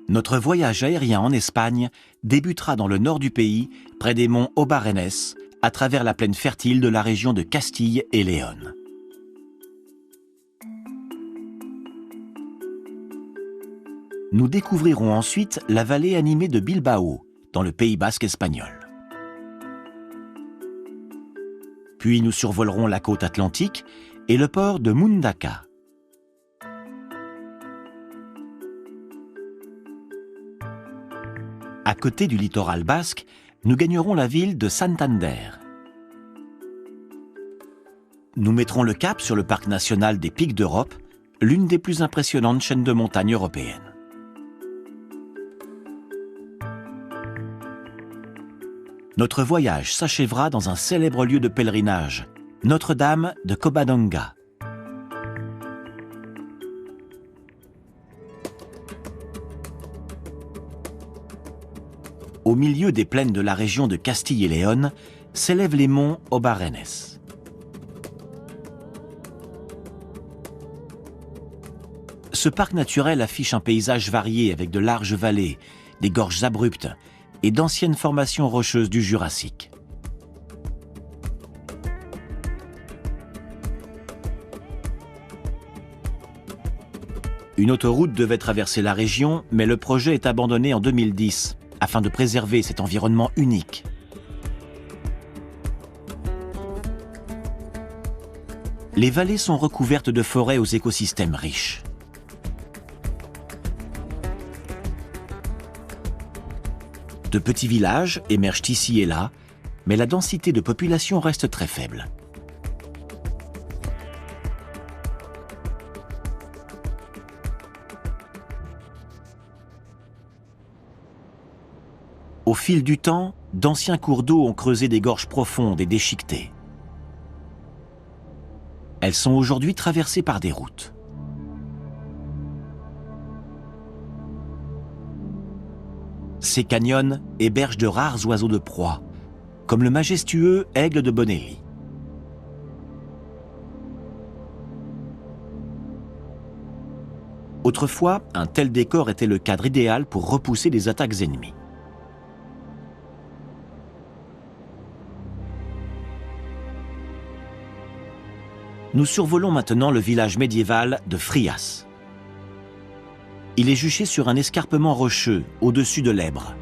Notre voyage aérien en Espagne débutera dans le nord du pays, près des monts Obarrenes, à travers la plaine fertile de la région de Castille et Léon. Nous découvrirons ensuite la vallée animée de Bilbao, dans le Pays basque espagnol. Puis nous survolerons la côte atlantique et le port de Mundaka. À côté du littoral basque, nous gagnerons la ville de Santander. Nous mettrons le cap sur le parc national des Pics d'Europe, l'une des plus impressionnantes chaînes de montagnes européennes. Notre voyage s'achèvera dans un célèbre lieu de pèlerinage, Notre-Dame de Covadonga. Au milieu des plaines de la région de Castille et Léon s'élèvent les monts Obarrenes. Ce parc naturel affiche un paysage varié avec de larges vallées, des gorges abruptes et d'anciennes formations rocheuses du Jurassique. Une autoroute devait traverser la région, mais le projet est abandonné en 2010, afin de préserver cet environnement unique. Les vallées sont recouvertes de forêts aux écosystèmes riches. De petits villages émergent ici et là, mais la densité de population reste très faible. Au fil du temps, d'anciens cours d'eau ont creusé des gorges profondes et déchiquetées. Elles sont aujourd'hui traversées par des routes. Ces canyons hébergent de rares oiseaux de proie, comme le majestueux aigle de Bonelli. Autrefois, un tel décor était le cadre idéal pour repousser des attaques ennemies. Nous survolons maintenant le village médiéval de Frias. Il est juché sur un escarpement rocheux, au-dessus de l'Èbre.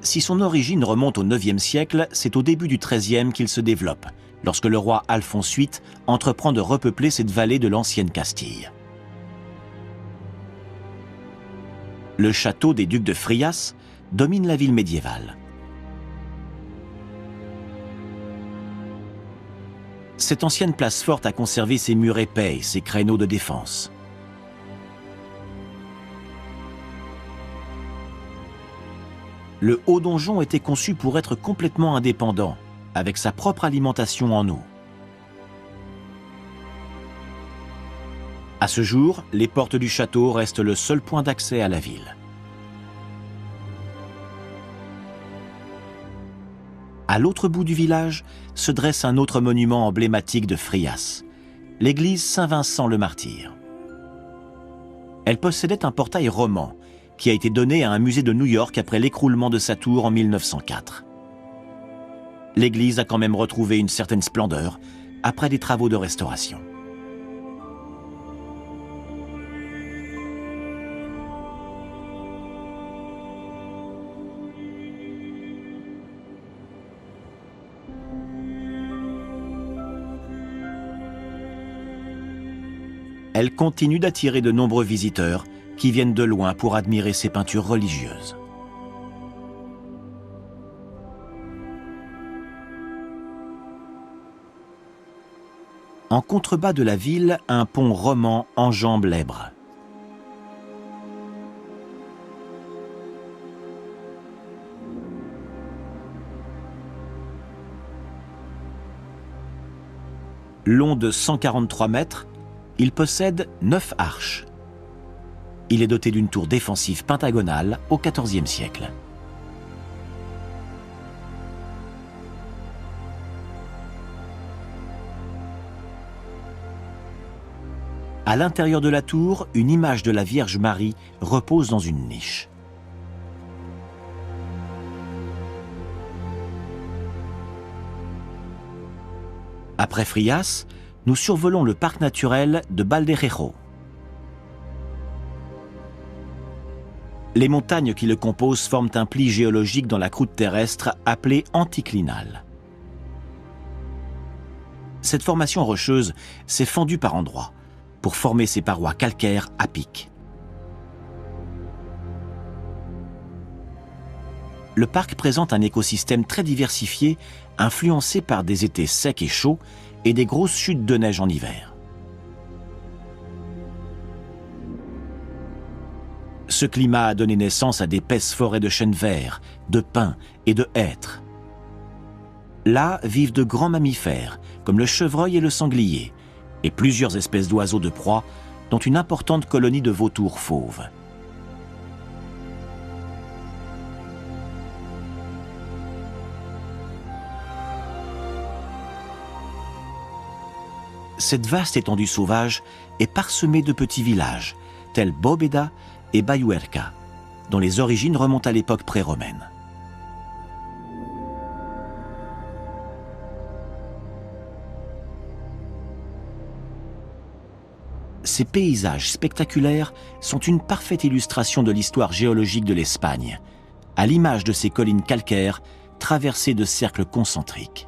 Si son origine remonte au IXe siècle, c'est au début du XIIIe qu'il se développe, lorsque le roi Alphonse VIII entreprend de repeupler cette vallée de l'ancienne Castille. Le château des ducs de Frias domine la ville médiévale. Cette ancienne place forte a conservé ses murs épais et ses créneaux de défense. Le haut donjon était conçu pour être complètement indépendant, avec sa propre alimentation en eau. À ce jour, les portes du château restent le seul point d'accès à la ville. À l'autre bout du village se dresse un autre monument emblématique de Frias, l'église Saint-Vincent le Martyr. Elle possédait un portail roman qui a été donné à un musée de New York après l'écroulement de sa tour en 1904. L'église a quand même retrouvé une certaine splendeur après des travaux de restauration. Elle continue d'attirer de nombreux visiteurs qui viennent de loin pour admirer ses peintures religieuses. En contrebas de la ville, un pont roman enjambe l'Èbre. Long de 143 mètres, il possède 9 arches. Il est doté d'une tour défensive pentagonale au XIVe siècle. À l'intérieur de la tour, une image de la Vierge Marie repose dans une niche. Après Frias, nous survolons le parc naturel de Valderejo. Les montagnes qui le composent forment un pli géologique dans la croûte terrestre appelé anticlinal. Cette formation rocheuse s'est fendue par endroits pour former ses parois calcaires à pic. Le parc présente un écosystème très diversifié, influencé par des étés secs et chauds et des grosses chutes de neige en hiver. Ce climat a donné naissance à d'épaisses forêts de chênes verts, de pins et de hêtres. Là vivent de grands mammifères, comme le chevreuil et le sanglier, et plusieurs espèces d'oiseaux de proie, dont une importante colonie de vautours fauves. Cette vaste étendue sauvage est parsemée de petits villages, tels Bóveda et Bayuerca, dont les origines remontent à l'époque pré-romaine. Ces paysages spectaculaires sont une parfaite illustration de l'histoire géologique de l'Espagne, à l'image de ces collines calcaires traversées de cercles concentriques.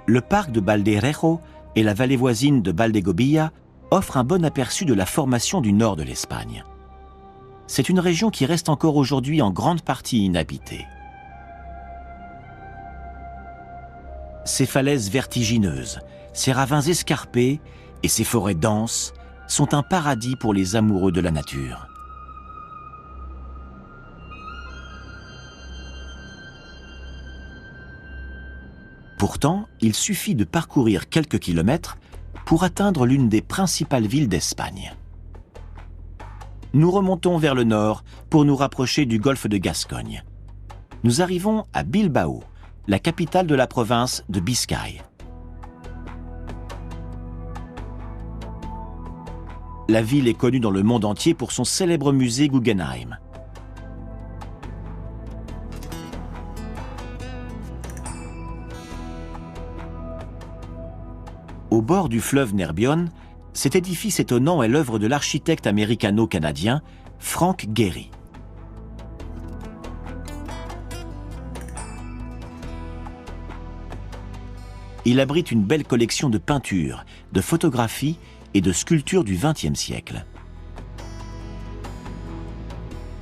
Le parc de Valderejo et la vallée voisine de Valdegovía offrent un bon aperçu de la formation du nord de l'Espagne. C'est une région qui reste encore aujourd'hui en grande partie inhabitée. Ces falaises vertigineuses, ces ravins escarpés et ces forêts denses sont un paradis pour les amoureux de la nature. Pourtant, il suffit de parcourir quelques kilomètres pour atteindre l'une des principales villes d'Espagne. Nous remontons vers le nord pour nous rapprocher du golfe de Gascogne. Nous arrivons à Bilbao, la capitale de la province de Biscaye. La ville est connue dans le monde entier pour son célèbre musée Guggenheim. Au bord du fleuve Nerbion, cet édifice étonnant est l'œuvre de l'architecte américano-canadien Frank Gehry. Il abrite une belle collection de peintures, de photographies et de sculptures du XXe siècle.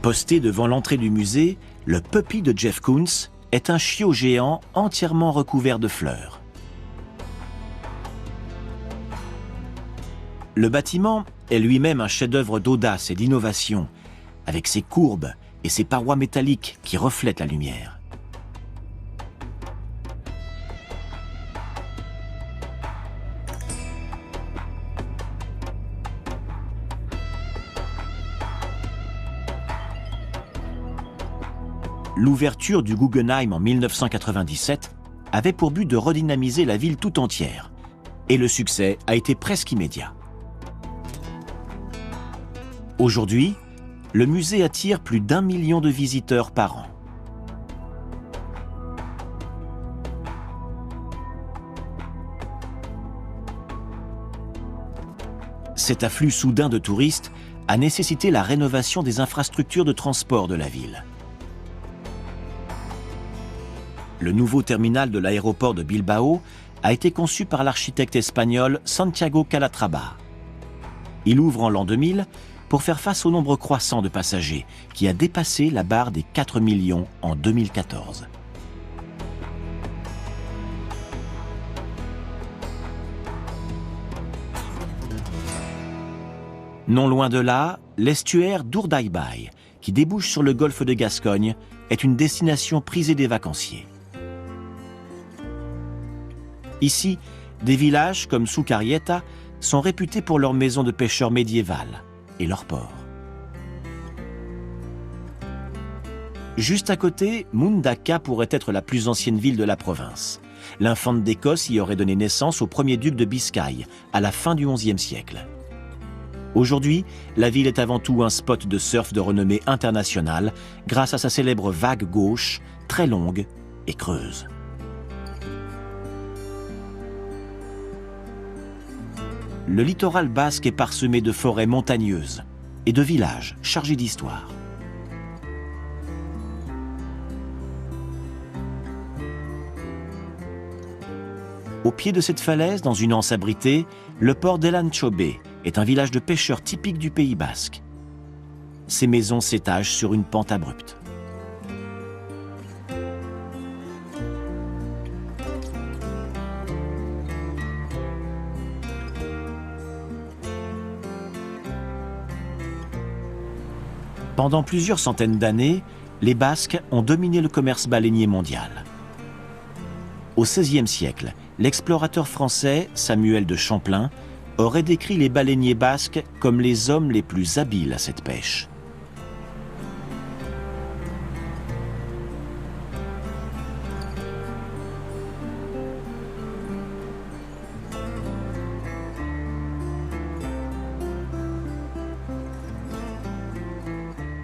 Posté devant l'entrée du musée, le Puppy de Jeff Koons est un chiot géant entièrement recouvert de fleurs. Le bâtiment est lui-même un chef-d'œuvre d'audace et d'innovation, avec ses courbes et ses parois métalliques qui reflètent la lumière. L'ouverture du Guggenheim en 1997 avait pour but de redynamiser la ville tout entière, et le succès a été presque immédiat. Aujourd'hui, le musée attire plus d'1 million de visiteurs par an. Cet afflux soudain de touristes a nécessité la rénovation des infrastructures de transport de la ville. Le nouveau terminal de l'aéroport de Bilbao a été conçu par l'architecte espagnol Santiago Calatrava. Il ouvre en l'an 2000 pour faire face au nombre croissant de passagers, qui a dépassé la barre des 4 millions en 2014. Non loin de là, l'estuaire d'Urdaibai, qui débouche sur le golfe de Gascogne, est une destination prisée des vacanciers. Ici, des villages comme Sucarrieta sont réputés pour leurs maisons de pêcheurs médiévales et leurs ports. Juste à côté, Mundaka pourrait être la plus ancienne ville de la province. L'infante d'Écosse y aurait donné naissance au premier duc de Biscaye, à la fin du XIe siècle. Aujourd'hui, la ville est avant tout un spot de surf de renommée internationale grâce à sa célèbre vague gauche, très longue et creuse. Le littoral basque est parsemé de forêts montagneuses et de villages chargés d'histoire. Au pied de cette falaise, dans une anse abritée, le port d'Elantxobe est un village de pêcheurs typique du Pays basque. Ses maisons s'étagent sur une pente abrupte. Pendant plusieurs centaines d'années, les Basques ont dominé le commerce baleinier mondial. Au XVIe siècle, l'explorateur français Samuel de Champlain aurait décrit les baleiniers basques comme les hommes les plus habiles à cette pêche.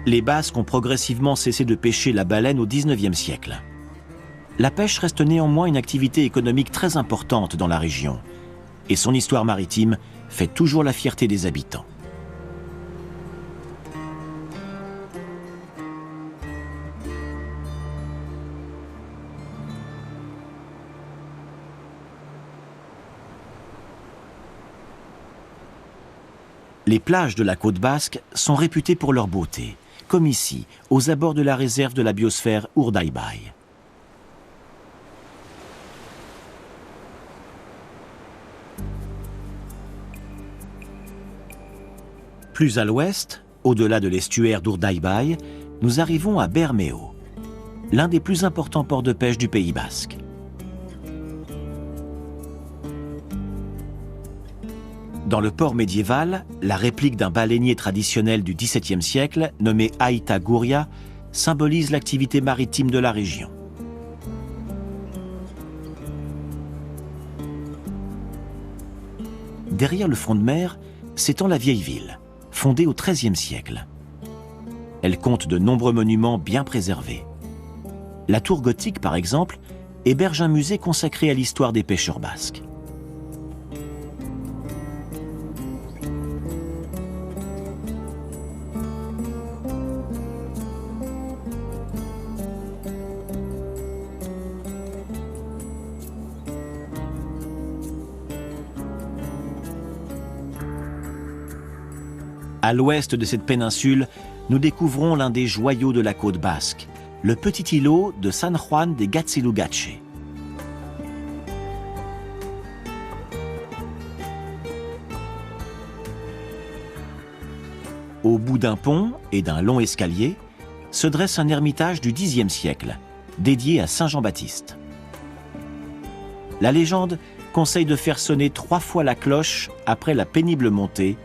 Les Basques ont progressivement cessé de pêcher la baleine au XIXe siècle. La pêche reste néanmoins une activité économique très importante dans la région, et son histoire maritime fait toujours la fierté des habitants. Les plages de la côte basque sont réputées pour leur beauté, comme ici, aux abords de la réserve de la biosphère Urdaibai. Plus à l'ouest, au-delà de l'estuaire d'Urdaibai, nous arrivons à Bermeo, l'un des plus importants ports de pêche du Pays basque. Dans le port médiéval, la réplique d'un baleinier traditionnel du XVIIe siècle, nommé Aita Guria, symbolise l'activité maritime de la région. Derrière le front de mer s'étend la vieille ville, fondée au XIIIe siècle. Elle compte de nombreux monuments bien préservés. La tour gothique, par exemple, héberge un musée consacré à l'histoire des pêcheurs basques. À l'ouest de cette péninsule, nous découvrons l'un des joyaux de la côte basque, le petit îlot de San Juan de Gatzilugatxe. Au bout d'un pont et d'un long escalier, se dresse un ermitage du Xe siècle, dédié à Saint Jean-Baptiste. La légende conseille de faire sonner 3 fois la cloche après la pénible montée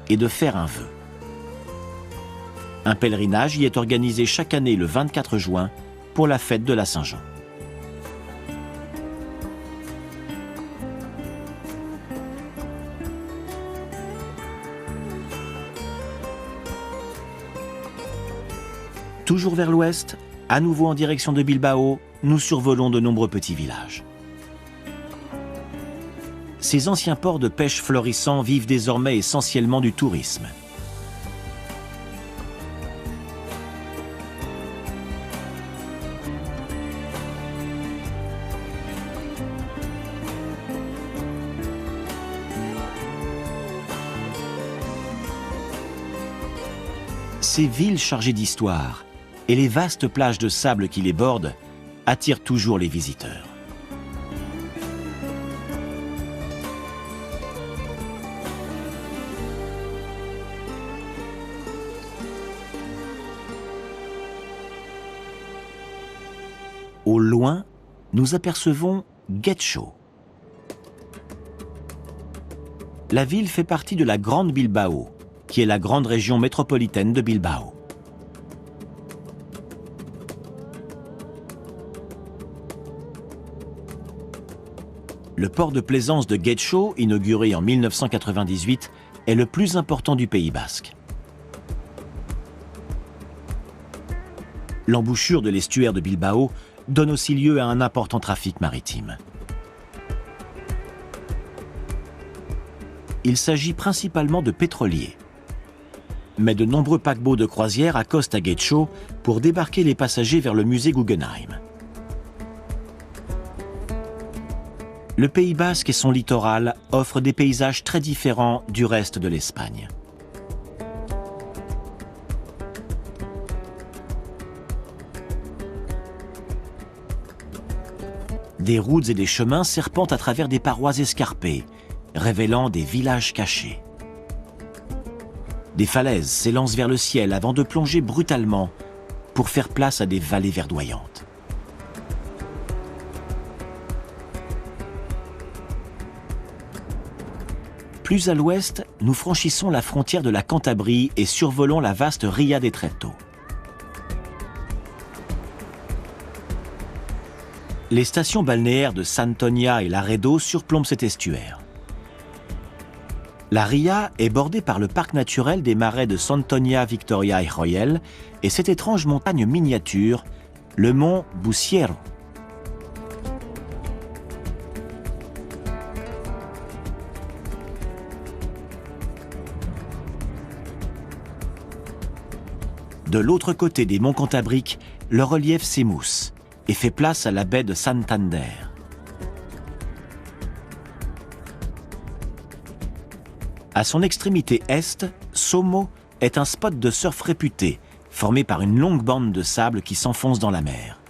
et de faire un vœu. Un pèlerinage y est organisé chaque année le 24 juin pour la fête de la Saint-Jean. Toujours vers l'ouest, à nouveau en direction de Bilbao, nous survolons de nombreux petits villages. Ces anciens ports de pêche florissants vivent désormais essentiellement du tourisme. Ces villes chargées d'histoire et les vastes plages de sable qui les bordent attirent toujours les visiteurs. Au loin, nous apercevons Getxo. La ville fait partie de la Grande Bilbao, qui est la grande région métropolitaine de Bilbao. Le port de plaisance de Getxo, inauguré en 1998, est le plus important du Pays basque. L'embouchure de l'estuaire de Bilbao donne aussi lieu à un important trafic maritime. Il s'agit principalement de pétroliers. Mais de nombreux paquebots de croisière accostent à Getxo pour débarquer les passagers vers le musée Guggenheim. Le Pays basque et son littoral offrent des paysages très différents du reste de l'Espagne. Des routes et des chemins serpentent à travers des parois escarpées, révélant des villages cachés. Des falaises s'élancent vers le ciel avant de plonger brutalement pour faire place à des vallées verdoyantes. Plus à l'ouest, nous franchissons la frontière de la Cantabrie et survolons la vaste Ria de Tretto. Les stations balnéaires de Santoña et Laredo surplombent cet estuaire. La Ria est bordée par le parc naturel des marais de Santoña, Victoria et Royel et cette étrange montagne miniature, le mont Buciero. De l'autre côté des monts Cantabriques, le relief s'émousse et fait place à la baie de Santander. À son extrémité est, Somo est un spot de surf réputé, formé par une longue bande de sable qui s'enfonce dans la mer.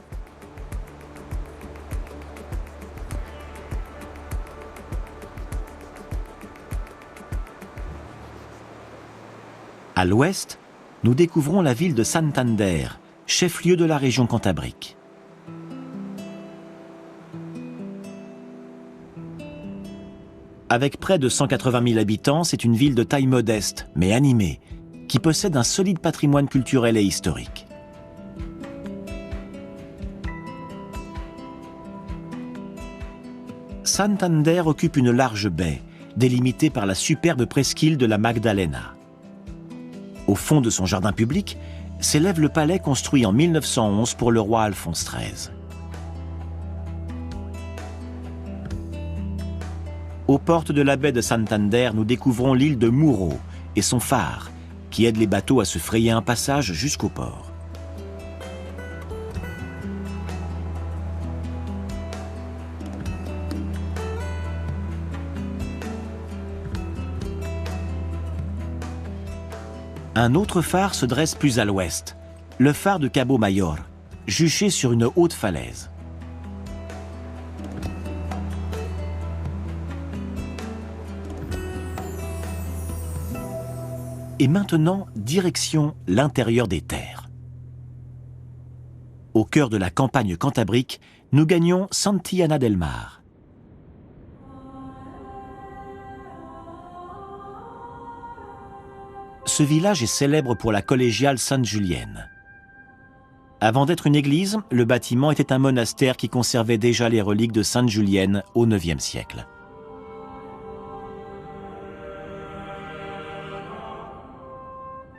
À l'ouest, nous découvrons la ville de Santander, chef-lieu de la région cantabrique. Avec près de 180 000 habitants, c'est une ville de taille modeste, mais animée, qui possède un solide patrimoine culturel et historique. Santander occupe une large baie, délimitée par la superbe presqu'île de la Magdalena. Au fond de son jardin public, s'élève le palais construit en 1911 pour le roi Alphonse XIII. Aux portes de la baie de Santander, nous découvrons l'île de Muro et son phare, qui aide les bateaux à se frayer un passage jusqu'au port. Un autre phare se dresse plus à l'ouest, le phare de Cabo Mayor, juché sur une haute falaise. Et maintenant, direction l'intérieur des terres. Au cœur de la campagne cantabrique, nous gagnons Santillana del Mar. Ce village est célèbre pour la collégiale Sainte-Julienne. Avant d'être une église, le bâtiment était un monastère qui conservait déjà les reliques de Sainte-Julienne au IXe siècle.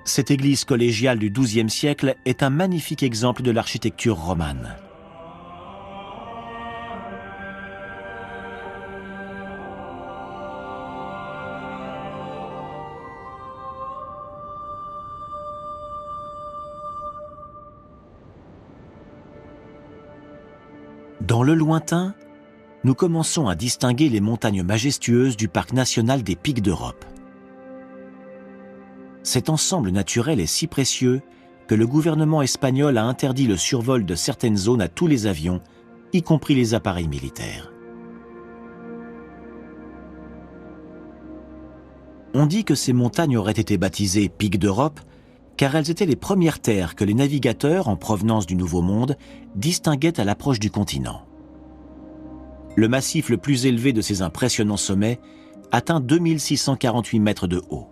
Cette église collégiale du XIIe siècle est un magnifique exemple de l'architecture romane. Dans le lointain, nous commençons à distinguer les montagnes majestueuses du parc national des Pics d'Europe. Cet ensemble naturel est si précieux que le gouvernement espagnol a interdit le survol de certaines zones à tous les avions, y compris les appareils militaires. On dit que ces montagnes auraient été baptisées Pics d'Europe car elles étaient les premières terres que les navigateurs en provenance du Nouveau Monde distinguaient à l'approche du continent. Le massif le plus élevé de ces impressionnants sommets atteint 2648 mètres de haut.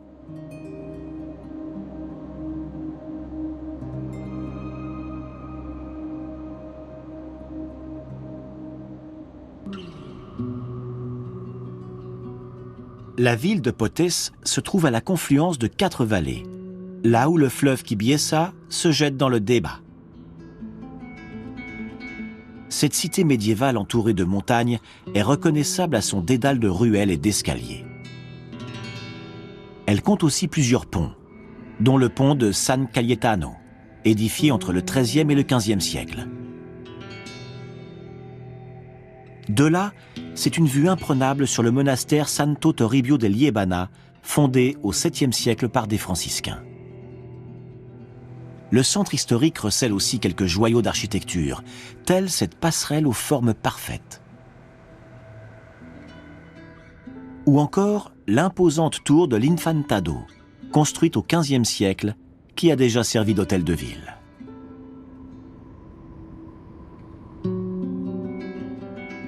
La ville de Potes se trouve à la confluence de 4 vallées, là où le fleuve Kibiesa se jette dans le Deba. Cette cité médiévale entourée de montagnes est reconnaissable à son dédale de ruelles et d'escaliers. Elle compte aussi plusieurs ponts, dont le pont de San Cayetano, édifié entre le XIIIe et le XVe siècle. De là, c'est une vue imprenable sur le monastère Santo Toribio de Liébana, fondé au 7e siècle par des franciscains. Le centre historique recèle aussi quelques joyaux d'architecture, telle cette passerelle aux formes parfaites. Ou encore l'imposante tour de l'Infantado, construite au XVe siècle, qui a déjà servi d'hôtel de ville.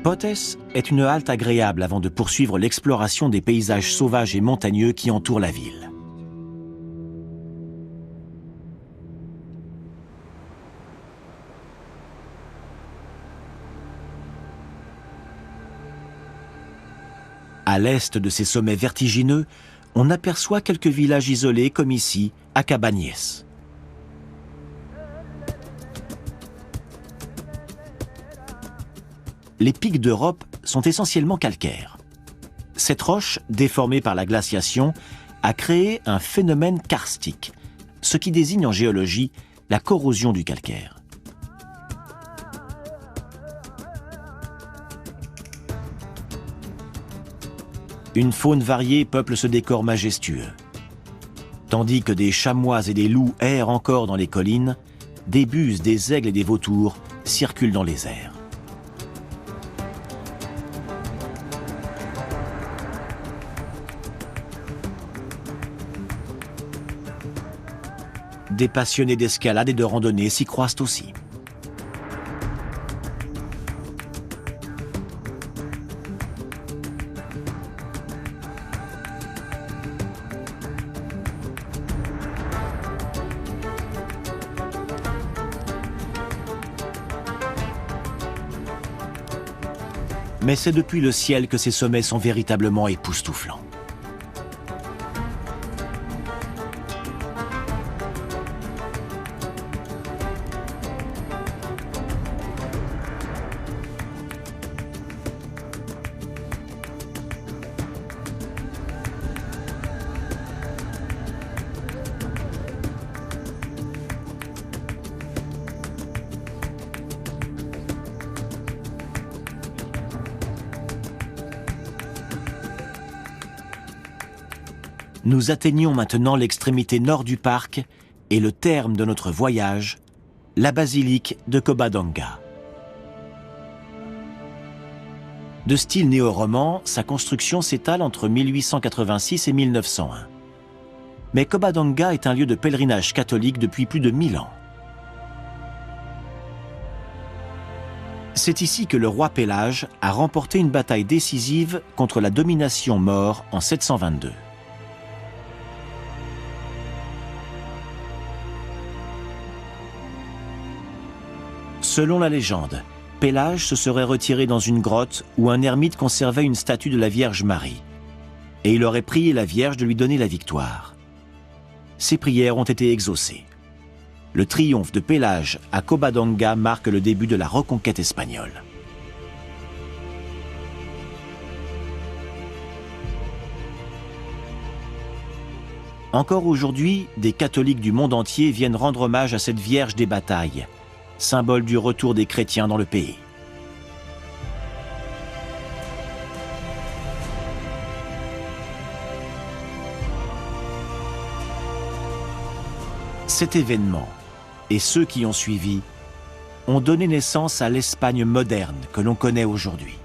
Potes est une halte agréable avant de poursuivre l'exploration des paysages sauvages et montagneux qui entourent la ville. À l'est de ces sommets vertigineux, on aperçoit quelques villages isolés comme ici, à Cabañes. Les pics d'Europe sont essentiellement calcaires. Cette roche, déformée par la glaciation, a créé un phénomène karstique, ce qui désigne en géologie la corrosion du calcaire. Une faune variée peuple ce décor majestueux. Tandis que des chamois et des loups errent encore dans les collines, des buses, des aigles et des vautours circulent dans les airs. Des passionnés d'escalade et de randonnée s'y croisent aussi. Mais c'est depuis le ciel que ces sommets sont véritablement époustouflants. Nous atteignons maintenant l'extrémité nord du parc et le terme de notre voyage, la basilique de Covadonga. De style néo-roman, sa construction s'étale entre 1886 et 1901. Mais Covadonga est un lieu de pèlerinage catholique depuis plus de 1000 ans. C'est ici que le roi Pélage a remporté une bataille décisive contre la domination maure en 722. Selon la légende, Pélage se serait retiré dans une grotte où un ermite conservait une statue de la Vierge Marie, et il aurait prié la Vierge de lui donner la victoire. Ses prières ont été exaucées. Le triomphe de Pélage à Covadonga marque le début de la reconquête espagnole. Encore aujourd'hui, des catholiques du monde entier viennent rendre hommage à cette Vierge des batailles, symbole du retour des chrétiens dans le pays. Cet événement, et ceux qui ont suivi, ont donné naissance à l'Espagne moderne que l'on connaît aujourd'hui.